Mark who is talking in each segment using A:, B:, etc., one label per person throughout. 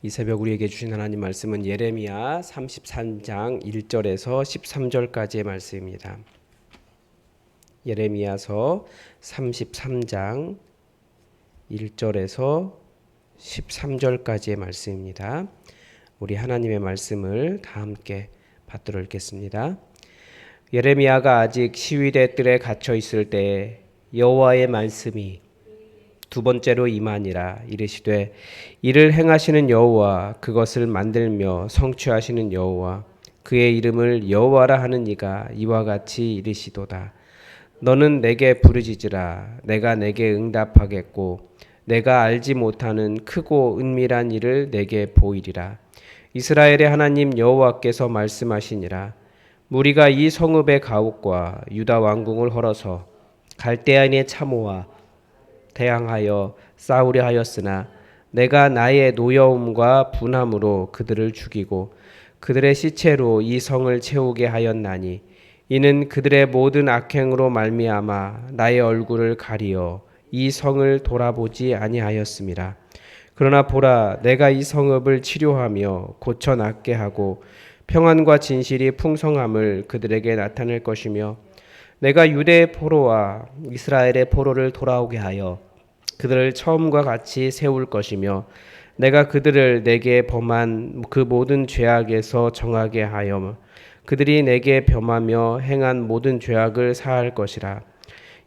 A: 이 새벽 우리에게 주신 하나님 말씀은 예레미야 33장 1절에서 13절까지의 말씀입니다. 예레미야서 33장 1절에서 13절까지의 말씀입니다. 우리 하나님의 말씀을 다 함께 받들어 읽겠습니다. 예레미야가 아직 시위대 뜰에 갇혀 있을 때에 여호와의 말씀이 두 번째로 임하니라. 이르시되 이를 행하시는 여호와, 그것을 만들며 성취하시는 여호와, 그의 이름을 여호와라 하는 이가 이와 같이 이르시도다. 너는 내게 부르짖으라. 내가 내게 응답하겠고 내가 알지 못하는 크고 은밀한 일을 내게 보이리라. 이스라엘의 하나님 여호와께서 말씀하시니라. 무리가 이 성읍의 가옥과 유다 왕궁을 헐어서 갈대아인의 참호와 대항하여 싸우려 하였으나 내가 나의 노여움과 분함으로 그들을 죽이고 그들의 시체로 이 성을 채우게 하였나니 이는 그들의 모든 악행으로 말미암아 나의 얼굴을 가리어 이 성을 돌아보지 아니하였음이라. 그러나 보라, 내가 이 성읍을 치료하며 고쳐 낫게 하고 평안과 진실이 풍성함을 그들에게 나타낼 것이며 내가 유대의 포로와 이스라엘의 포로를 돌아오게 하여 그들을 처음과 같이 세울 것이며 내가 그들을 내게 범한 그 모든 죄악에서 정하게 하여 그들이 내게 범하며 행한 모든 죄악을 사할 것이라.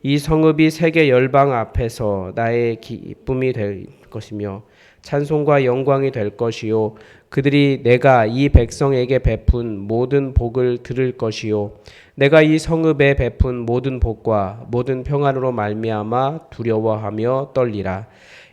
A: 이 성읍이 세계 열방 앞에서 나의 기쁨이 될 것이며 찬송과 영광이 될 것이요 그들이 내가 이 백성에게 베푼 모든 복을 들을 것이요 내가 이 성읍에 베푼 모든 복과 모든 평안으로 말미암아 두려워하며 떨리라.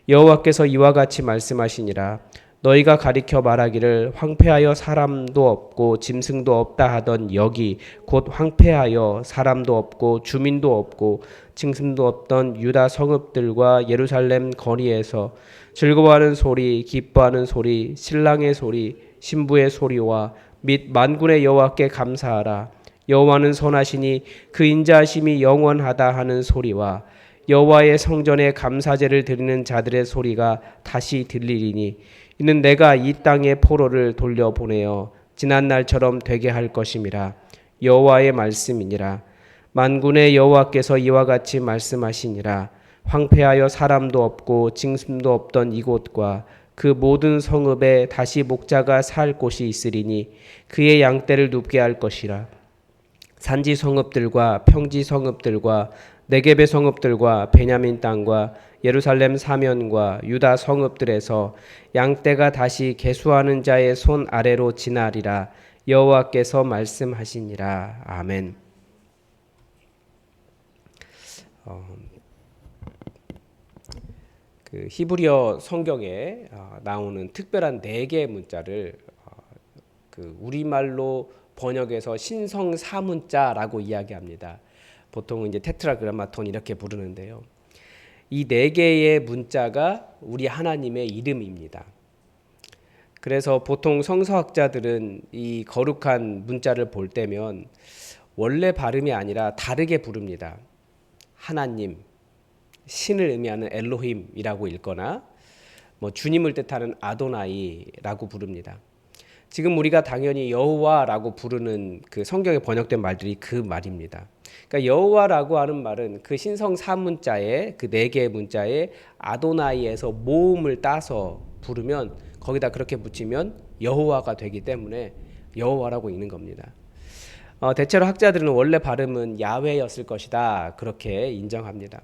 A: 여호와께서 이와 같이 말씀하시니라. 너희가 가리켜 말하기를 황폐하여 사람도 없고 짐승도 없다 하던 여기 곧 황폐하여 사람도 없고 주민도 없고 짐승도 없던 유다 성읍들과 예루살렘 거리에서 즐거워하는 소리, 기뻐하는 소리, 신랑의 소리, 신부의 소리와 및 만군의 여호와께 감사하라. 여호와는 선하시니 그 인자하심이 영원하다 하는 소리와 여호와의 성전에 감사제를 드리는 자들의 소리가 다시 들리리니 이는 내가 이 땅의 포로를 돌려보내어 지난 날처럼 되게 할 것임이라. 여호와의 말씀이니라. 만군의 여호와께서 이와 같이 말씀하시니라. 황폐하여 사람도 없고 짐승도 없던 이곳과 그 모든 성읍에 다시 목자가 살 곳이 있으리니 그의 양떼를 눕게 할 것이라. 산지 성읍들과 평지 성읍들과 네겝의 성읍들과 베냐민 땅과 예루살렘 사면과 유다 성읍들에서 양떼가 다시 계수하는 자의 손 아래로 지나리라. 여호와께서 말씀하시니라. 아멘. 그 히브리어 성경에 나오는 특별한 4개의 문자를 그 우리말로 번역해서 신성 사문자라고 이야기합니다. 보통은 이제 테트라그라마톤 이렇게 부르는데요. 이 4개의 문자가 우리 하나님의 이름입니다. 그래서 보통 성서학자들은 이 거룩한 문자를 볼 때면 원래 발음이 아니라 다르게 부릅니다. 하나님, 신을 의미하는 엘로힘이라고 읽거나 주님을 뜻하는 아도나이라고 부릅니다. 지금 우리가 당연히 여호와라고 부르는 그 성경에 번역된 말들이 그 말입니다. 그러니까 여호와라고 하는 말은 그 신성 사문자의 그 4개의 문자에 아도나이에서 모음을 따서 부르면 거기다 그렇게 붙이면 여호와가 되기 때문에 여호와라고 읽는 겁니다. 대체로 학자들은 원래 발음은 야훼였을 것이다 그렇게 인정합니다.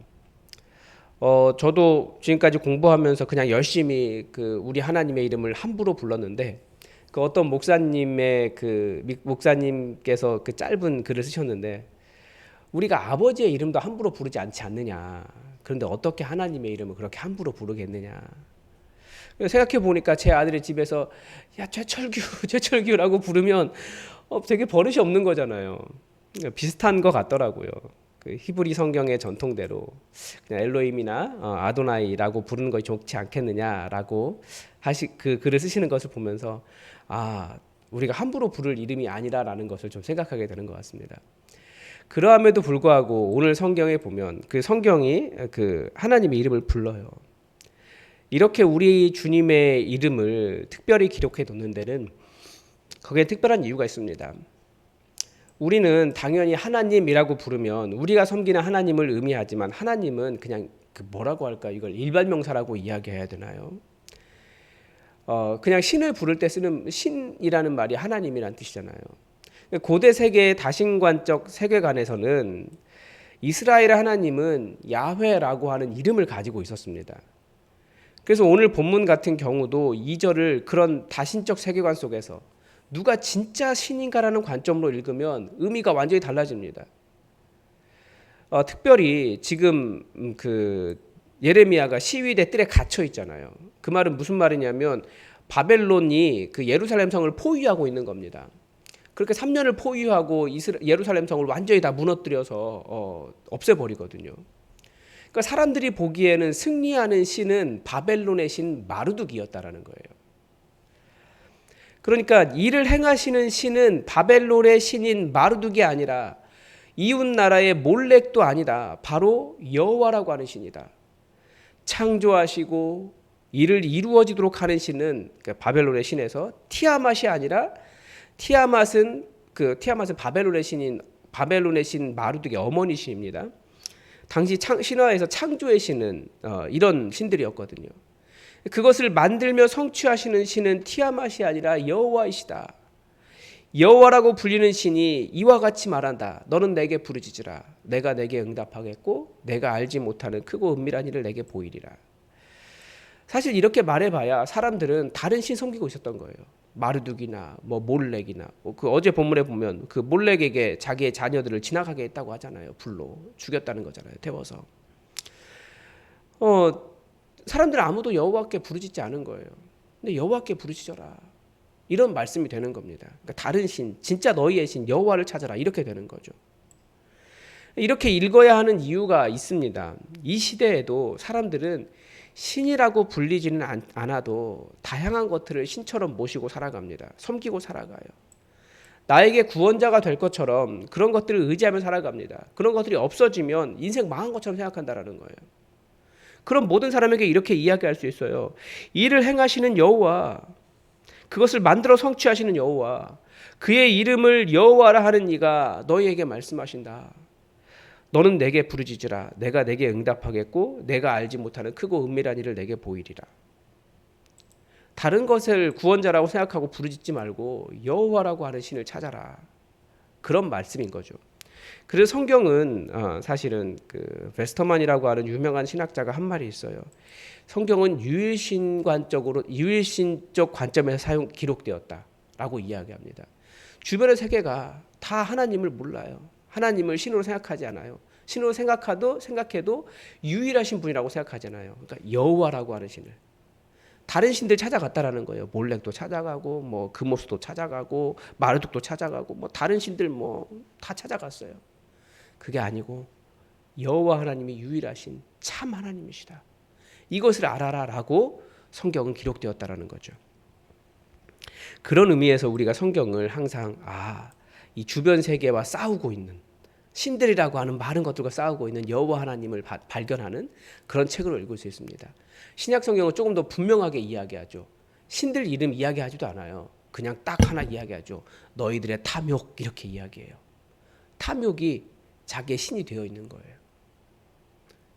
A: 저도 지금까지 공부하면서 그냥 열심히 그 우리 하나님의 이름을 함부로 불렀는데 그 어떤 목사님께서 그 짧은 글을 쓰셨는데 우리가 아버지의 이름도 함부로 부르지 않지 않느냐. 그런데 어떻게 하나님의 이름을 그렇게 함부로 부르겠느냐. 생각해 보니까 제 아들의 집에서 야 최철규라고 부르면 되게 버릇이 없는 거잖아요. 비슷한 것 같더라고요. 그 히브리 성경의 전통대로 그냥 엘로힘이나 아도나이라고 부르는 것이 좋지 않겠느냐라고 그 글을 쓰시는 것을 보면서 우리가 함부로 부를 이름이 아니라라는 것을 좀 생각하게 되는 것 같습니다. 그러함에도 불구하고 오늘 성경에 보면 그 성경이 그 하나님의 이름을 불러요. 이렇게 우리 주님의 이름을 특별히 기록해 놓는 데는 거기에 특별한 이유가 있습니다. 우리는 당연히 하나님이라고 부르면 우리가 섬기는 하나님을 의미하지만 하나님은 그냥 그 뭐라고 할까, 이걸 일반명사라고 이야기해야 되나요? 그냥 신을 부를 때 쓰는 신이라는 말이 하나님이란 뜻이잖아요. 고대 세계의 다신관적 세계관에서는 이스라엘 하나님은 야훼라고 하는 이름을 가지고 있었습니다. 그래서 오늘 본문 같은 경우도 2절을 그런 다신적 세계관 속에서 누가 진짜 신인가라는 관점으로 읽으면 의미가 완전히 달라집니다. 특별히 지금 그 예레미야가 시위대 뜰에 갇혀 있잖아요. 그 말은 무슨 말이냐면 바벨론이 그 예루살렘 성을 포위하고 있는 겁니다. 그렇게 3년을 포위하고 예루살렘 성을 완전히 다 무너뜨려서 없애버리거든요. 그러니까 사람들이 보기에는 승리하는 신은 바벨론의 신 마르둑이었다라는 거예요. 그러니까 이를 행하시는 신은 바벨론의 신인 마르둑이 아니라 이웃 나라의 몰렉도 아니다. 바로 여호와라고 하는 신이다. 창조하시고 이를 이루어지도록 하는 신은 그러니까 바벨론의 신에서 티아맛이 아니라 티아맛은 바벨론의 신 마르둑의 어머니 신입니다. 당시 신화에서 창조의 신은 이런 신들이었거든요. 그것을 만들며 성취하시는 신은 티아맛이 아니라 여호와이시다. 여호와라고 불리는 신이 이와 같이 말한다. 너는 내게 부르짖으라. 내가 내게 응답하겠고 내가 알지 못하는 크고 은밀한 일을 내게 보이리라. 사실 이렇게 말해봐야 사람들은 다른 신 섬기고 있었던 거예요. 마르둑이나 뭐 몰렉이나 그 어제 본문에 보면 그 몰렉에게 자기의 자녀들을 지나가게 했다고 하잖아요. 불로 죽였다는 거잖아요. 태워서. 사람들은 아무도 여호와께 부르짖지 않은 거예요. 근데 여호와께 부르짖어라. 이런 말씀이 되는 겁니다. 그러니까 다른 신, 진짜 너희의 신 여호와를 찾아라. 이렇게 되는 거죠. 이렇게 읽어야 하는 이유가 있습니다. 이 시대에도 사람들은 신이라고 불리지는 않아도 다양한 것들을 신처럼 모시고 살아갑니다. 섬기고 살아가요. 나에게 구원자가 될 것처럼 그런 것들을 의지하며 살아갑니다. 그런 것들이 없어지면 인생 망한 것처럼 생각한다라는 거예요. 그럼 모든 사람에게 이렇게 이야기할 수 있어요. 이를 행하시는 여호와, 그것을 만들어 성취하시는 여호와, 그의 이름을 여호와라 하는 이가 너희에게 말씀하신다. 너는 내게 부르짖으라. 내가 내게 응답하겠고 내가 알지 못하는 크고 은밀한 일을 내게 보이리라. 다른 것을 구원자라고 생각하고 부르짖지 말고 여호와라고 하는 신을 찾아라. 그런 말씀인 거죠. 그래서 성경은 사실은 그 웨스터만이라고 하는 유명한 신학자가 한 말이 있어요. 성경은 유일신적 관점에서 기록되었다라고 이야기합니다. 주변의 세계가 다 하나님을 몰라요. 하나님을 신으로 생각하지 않아요. 신으로 생각해도 유일하신 분이라고 생각하잖아요. 그러니까 여호와라고 하는 신을. 다른 신들 찾아갔다라는 거예요. 몰렉도 찾아가고 뭐 금오스도 찾아가고 마르둑도 찾아가고 뭐 다른 신들 뭐 다 찾아갔어요. 그게 아니고 여호와 하나님이 유일하신 참 하나님이시다. 이것을 알아라라고 성경은 기록되었다라는 거죠. 그런 의미에서 우리가 성경을 항상 이 주변 세계와 싸우고 있는 신들이라고 하는 많은 것들과 싸우고 있는 여호와 하나님을 발견하는 그런 책으로 읽을 수 있습니다. 신약 성경은 조금 더 분명하게 이야기하죠. 신들 이름 이야기하지도 않아요. 그냥 딱 하나 이야기하죠. 너희들의 탐욕 이렇게 이야기해요. 탐욕이 자기의 신이 되어 있는 거예요.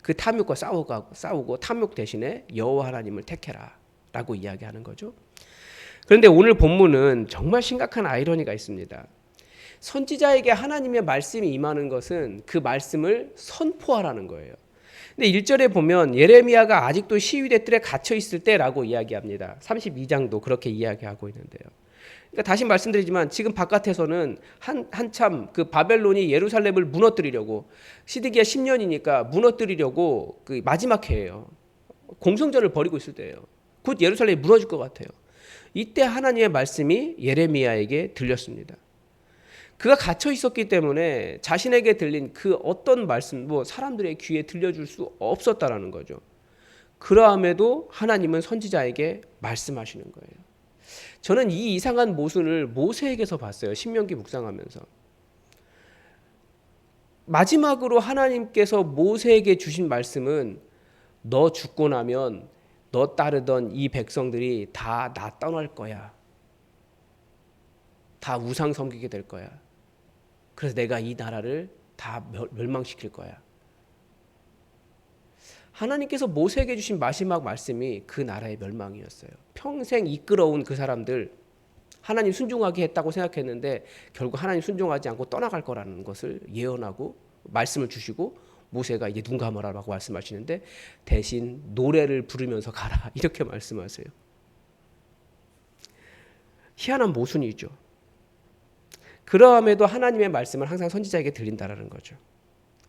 A: 그 탐욕과 싸우고 탐욕 대신에 여호와 하나님을 택해라 라고 이야기하는 거죠. 그런데 오늘 본문은 정말 심각한 아이러니가 있습니다. 선지자에게 하나님의 말씀이 임하는 것은 그 말씀을 선포하라는 거예요. 근데 1절에 보면 예레미야가 아직도 시위대 뜰에 갇혀 있을 때라고 이야기합니다. 32장도 그렇게 이야기하고 있는데요. 그러니까 다시 말씀드리지만 지금 바깥에서는 한참 그 바벨론이 예루살렘을 무너뜨리려고 시드기야 10년이니까 무너뜨리려고 그 마지막 해예요. 공성전을 벌이고 있을 때예요. 곧 예루살렘이 무너질 것 같아요. 이때 하나님의 말씀이 예레미야에게 들렸습니다. 그가 갇혀 있었기 때문에 자신에게 들린 그 어떤 말씀, 사람들의 귀에 들려줄 수 없었다라는 거죠. 그러함에도 하나님은 선지자에게 말씀하시는 거예요. 저는 이 이상한 모순을 모세에게서 봤어요. 신명기 묵상하면서. 마지막으로 하나님께서 모세에게 주신 말씀은 너 죽고 나면 너 따르던 이 백성들이 다 나 떠날 거야. 다 우상 섬기게 될 거야. 그래서 내가 이 나라를 다 멸망시킬 거야. 하나님께서 모세에게 주신 마지막 말씀이 그 나라의 멸망이었어요. 평생 이끌어온 그 사람들 하나님 순종하게 했다고 생각했는데 결국 하나님 순종하지 않고 떠나갈 거라는 것을 예언하고 말씀을 주시고 모세가 이제 눈 감아라라고 말씀하시는데 대신 노래를 부르면서 가라 이렇게 말씀하세요. 희한한 모순이죠. 그러함에도 하나님의 말씀은 항상 선지자에게 들린다라는 거죠.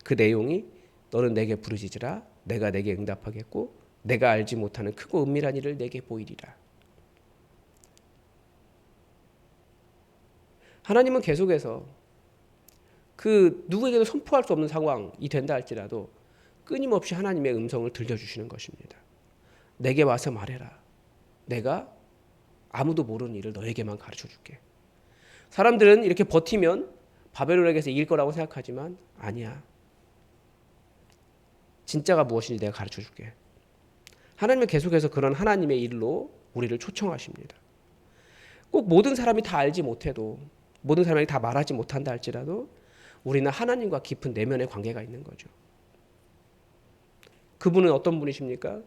A: 그 내용이 너는 내게 부르짖으라 내가 내게 응답하겠고 내가 알지 못하는 크고 은밀한 일을 내게 보이리라. 하나님은 계속해서 그 누구에게도 선포할 수 없는 상황이 된다 할지라도 끊임없이 하나님의 음성을 들려주시는 것입니다. 내게 와서 말해라. 내가 아무도 모르는 일을 너에게만 가르쳐줄게. 사람들은 이렇게 버티면 바벨론에게서 이길 거라고 생각하지만 아니야. 진짜가 무엇인지 내가 가르쳐줄게. 하나님은 계속해서 그런 하나님의 일로 우리를 초청하십니다. 꼭 모든 사람이 다 알지 못해도 모든 사람이 다 말하지 못한다 할지라도 우리는 하나님과 깊은 내면의 관계가 있는 거죠. 그분은 어떤 분이십니까?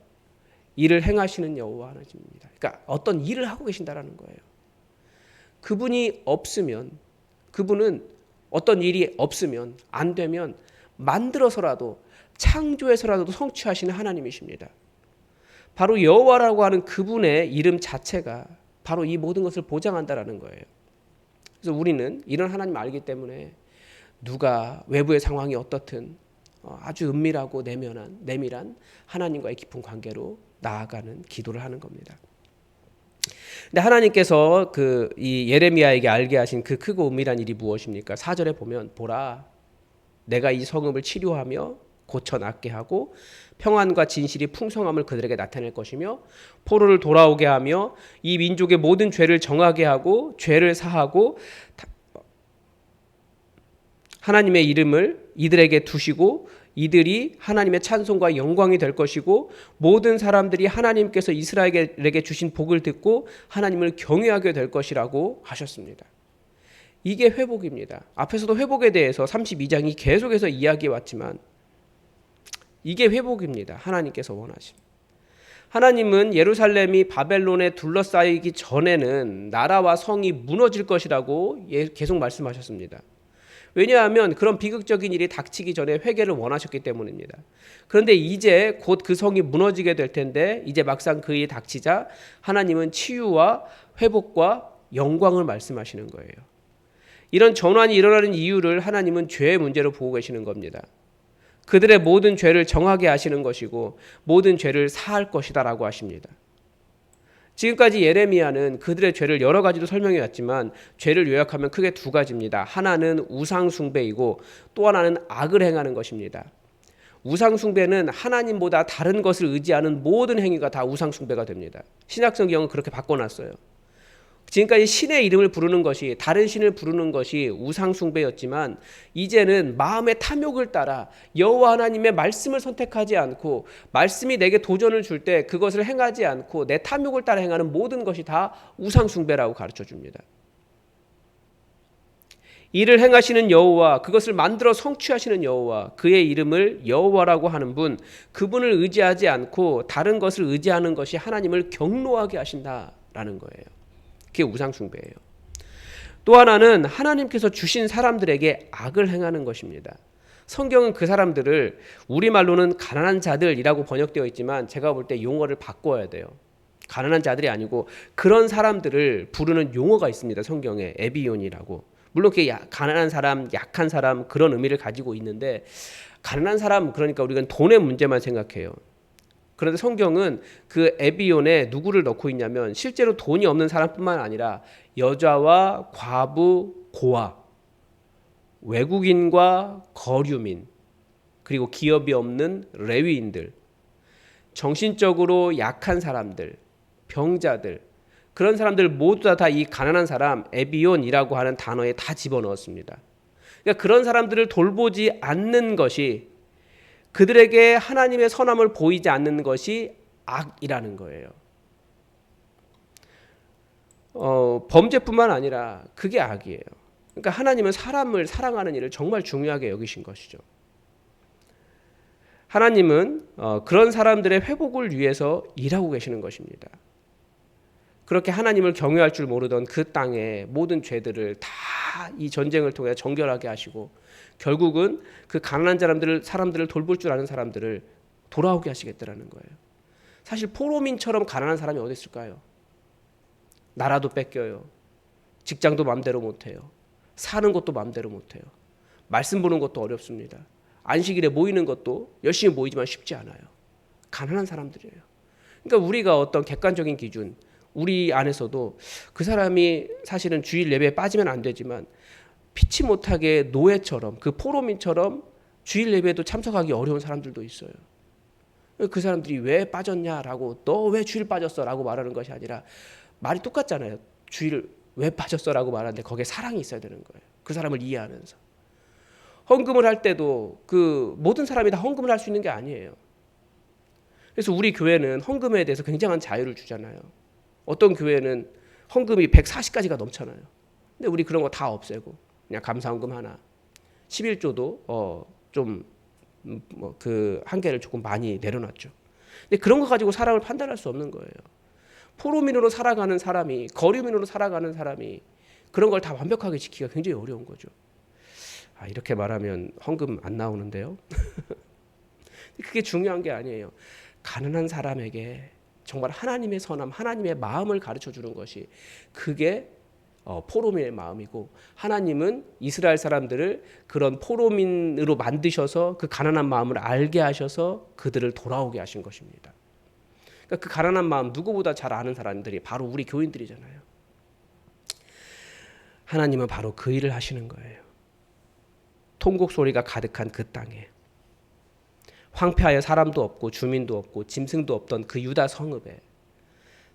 A: 일을 행하시는 여호와 하나님입니다. 그러니까 어떤 일을 하고 계신다라는 거예요. 그분이 없으면 그분은 어떤 일이 없으면 안 되면 만들어서라도 창조해서라도 성취하시는 하나님이십니다. 바로 여호와라고 하는 그분의 이름 자체가 바로 이 모든 것을 보장한다라는 거예요. 그래서 우리는 이런 하나님을 알기 때문에 누가 외부의 상황이 어떻든 아주 은밀하고 내밀한 하나님과의 깊은 관계로 나아가는 기도를 하는 겁니다. 근데 하나님께서 이 예레미야에게 알게 하신 그 크고 은밀한 일이 무엇입니까? 4절에 보면 보라 내가 이 성읍을 치료하며 고쳐 낫게 하고 평안과 진실이 풍성함을 그들에게 나타낼 것이며 포로를 돌아오게 하며 이 민족의 모든 죄를 정하게 하고 죄를 사하고 하나님의 이름을 이들에게 두시고 이들이 하나님의 찬송과 영광이 될 것이고 모든 사람들이 하나님께서 이스라엘에게 주신 복을 듣고 하나님을 경외하게 될 것이라고 하셨습니다. 이게 회복입니다. 앞에서도 회복에 대해서 32장이 계속해서 이야기해 왔지만 이게 회복입니다. 하나님께서 원하신. 하나님은 예루살렘이 바벨론에 둘러싸이기 전에는 나라와 성이 무너질 것이라고 계속 말씀하셨습니다. 왜냐하면 그런 비극적인 일이 닥치기 전에 회개를 원하셨기 때문입니다. 그런데 이제 곧 그 성이 무너지게 될 텐데 이제 막상 그 일이 닥치자 하나님은 치유와 회복과 영광을 말씀하시는 거예요. 이런 전환이 일어나는 이유를 하나님은 죄의 문제로 보고 계시는 겁니다. 그들의 모든 죄를 정하게 하시는 것이고 모든 죄를 사할 것이다라고 하십니다. 지금까지 예레미야는 그들의 죄를 여러 가지로 설명해 왔지만 죄를 요약하면 크게 두 가지입니다. 하나는 우상 숭배이고 또 하나는 악을 행하는 것입니다. 우상 숭배는 하나님보다 다른 것을 의지하는 모든 행위가 다 우상 숭배가 됩니다. 신약성경은 그렇게 바꿔놨어요. 지금까지 신의 이름을 부르는 것이 다른 신을 부르는 것이 우상 숭배였지만 이제는 마음의 탐욕을 따라 여호와 하나님의 말씀을 선택하지 않고 말씀이 내게 도전을 줄 때 그것을 행하지 않고 내 탐욕을 따라 행하는 모든 것이 다 우상 숭배라고 가르쳐 줍니다. 이를 행하시는 여호와, 그것을 만들어 성취하시는 여호와, 그의 이름을 여호와라고 하는 분, 그분을 의지하지 않고 다른 것을 의지하는 것이 하나님을 경노하게 하신다라는 거예요. 그게 우상 숭배예요. 또 하나는 하나님께서 주신 사람들에게 악을 행하는 것입니다. 성경은 그 사람들을 우리말로는 가난한 자들이라고 번역되어 있지만 제가 볼 때 용어를 바꿔야 돼요. 가난한 자들이 아니고 그런 사람들을 부르는 용어가 있습니다. 성경에 에비온이라고. 물론 그게 가난한 사람, 약한 사람 그런 의미를 가지고 있는데 가난한 사람 그러니까 우리가 돈의 문제만 생각해요. 그런데 성경은 그 에비온에 누구를 넣고 있냐면 실제로 돈이 없는 사람뿐만 아니라 여자와 과부, 고아, 외국인과 거류민, 그리고 기업이 없는 레위인들, 정신적으로 약한 사람들, 병자들, 그런 사람들 모두 다 이 가난한 사람, 에비온이라고 하는 단어에 다 집어넣었습니다. 그러니까 그런 사람들을 돌보지 않는 것이, 그들에게 하나님의 선함을 보이지 않는 것이 악이라는 거예요. 범죄뿐만 아니라 그게 악이에요. 그러니까 하나님은 사람을 사랑하는 일을 정말 중요하게 여기신 것이죠. 하나님은 그런 사람들의 회복을 위해서 일하고 계시는 것입니다. 그렇게 하나님을 경외할 줄 모르던 그 땅의 모든 죄들을 다 이 전쟁을 통해 정결하게 하시고 결국은 그 가난한 사람들을 돌볼 줄 아는 사람들을 돌아오게 하시겠다라는 거예요. 사실 포로민처럼 가난한 사람이 어디 있을까요? 나라도 뺏겨요. 직장도 마음대로 못해요. 사는 것도 마음대로 못해요. 말씀 보는 것도 어렵습니다. 안식일에 모이는 것도 열심히 모이지만 쉽지 않아요. 가난한 사람들이에요. 그러니까 우리가 어떤 객관적인 기준, 우리 안에서도 그 사람이 사실은 주일 예배에 빠지면 안 되지만 피치 못하게 노예처럼 그 포로민처럼 주일 예배에도 참석하기 어려운 사람들도 있어요. 그 사람들이 왜 빠졌냐라고 너 왜 주일 빠졌어? 라고 말하는 것이 아니라 말이 똑같잖아요. 주일 왜 빠졌어? 라고 말하는데 거기에 사랑이 있어야 되는 거예요. 그 사람을 이해하면서. 헌금을 할 때도 그 모든 사람이 다 헌금을 할 수 있는 게 아니에요. 그래서 우리 교회는 헌금에 대해서 굉장한 자유를 주잖아요. 어떤 교회는 헌금이 140가지가 넘잖아요. 근데 우리 그런 거 다 없애고 그냥 감사헌금 하나, 11조도 좀 그 한계를 조금 많이 내려놨죠. 근데 그런 거 가지고 사람을 판단할 수 없는 거예요. 포로민으로 살아가는 사람이, 거류민으로 살아가는 사람이 그런 걸 다 완벽하게 지키기가 굉장히 어려운 거죠. 이렇게 말하면 헌금 안 나오는데요. 그게 중요한 게 아니에요. 가난한 사람에게 정말 하나님의 선함, 하나님의 마음을 가르쳐 주는 것이 그게 포로민의 마음이고, 하나님은 이스라엘 사람들을 그런 포로민으로 만드셔서 그 가난한 마음을 알게 하셔서 그들을 돌아오게 하신 것입니다. 그러니까 그 가난한 마음 누구보다 잘 아는 사람들이 바로 우리 교인들이잖아요. 하나님은 바로 그 일을 하시는 거예요. 통곡 소리가 가득한 그 땅에 황폐하여 사람도 없고 주민도 없고 짐승도 없던 그 유다 성읍에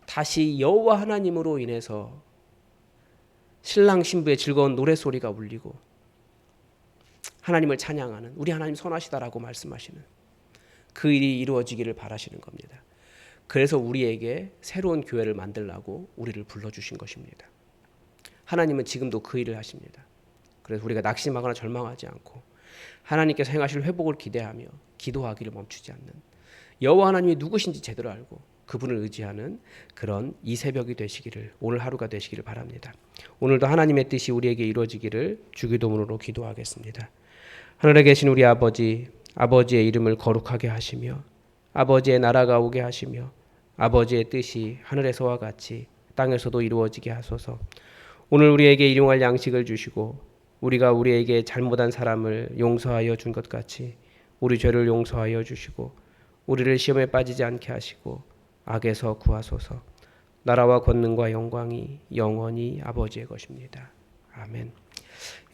A: 다시 여호와 하나님으로 인해서 신랑 신부의 즐거운 노래소리가 울리고 하나님을 찬양하는, 우리 하나님 선하시다라고 말씀하시는 그 일이 이루어지기를 바라시는 겁니다. 그래서 우리에게 새로운 교회를 만들라고 우리를 불러주신 것입니다. 하나님은 지금도 그 일을 하십니다. 그래서 우리가 낙심하거나 절망하지 않고 하나님께서 행하실 회복을 기대하며 기도하기를 멈추지 않는, 여호와 하나님이 누구신지 제대로 알고 그분을 의지하는 그런 이 새벽이 되시기를, 오늘 하루가 되시기를 바랍니다. 오늘도 하나님의 뜻이 우리에게 이루어지기를 주기도문으로 기도하겠습니다. 하늘에 계신 우리 아버지, 아버지의 이름을 거룩하게 하시며 아버지의 나라가 오게 하시며 아버지의 뜻이 하늘에서와 같이 땅에서도 이루어지게 하소서. 오늘 우리에게 일용할 양식을 주시고 우리가 우리에게 잘못한 사람을 용서하여 준 것 같이 우리 죄를 용서하여 주시고 우리를 시험에 빠지지 않게 하시고 악에서 구하소서. 나라와 권능과 영광이 영원히 아버지의 것입니다. 아멘.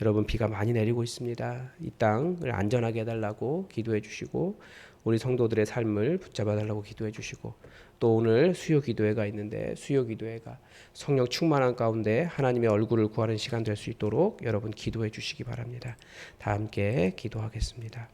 A: 여러분, 비가 많이 내리고 있습니다. 이 땅을 안전하게 해달라고 기도해 주시고 우리 성도들의 삶을 붙잡아 달라고 기도해 주시고, 또 오늘 수요 기도회가 있는데 수요 기도회가 성령 충만한 가운데 하나님의 얼굴을 구하는 시간 될 수 있도록 여러분 기도해 주시기 바랍니다. 다 함께 기도하겠습니다.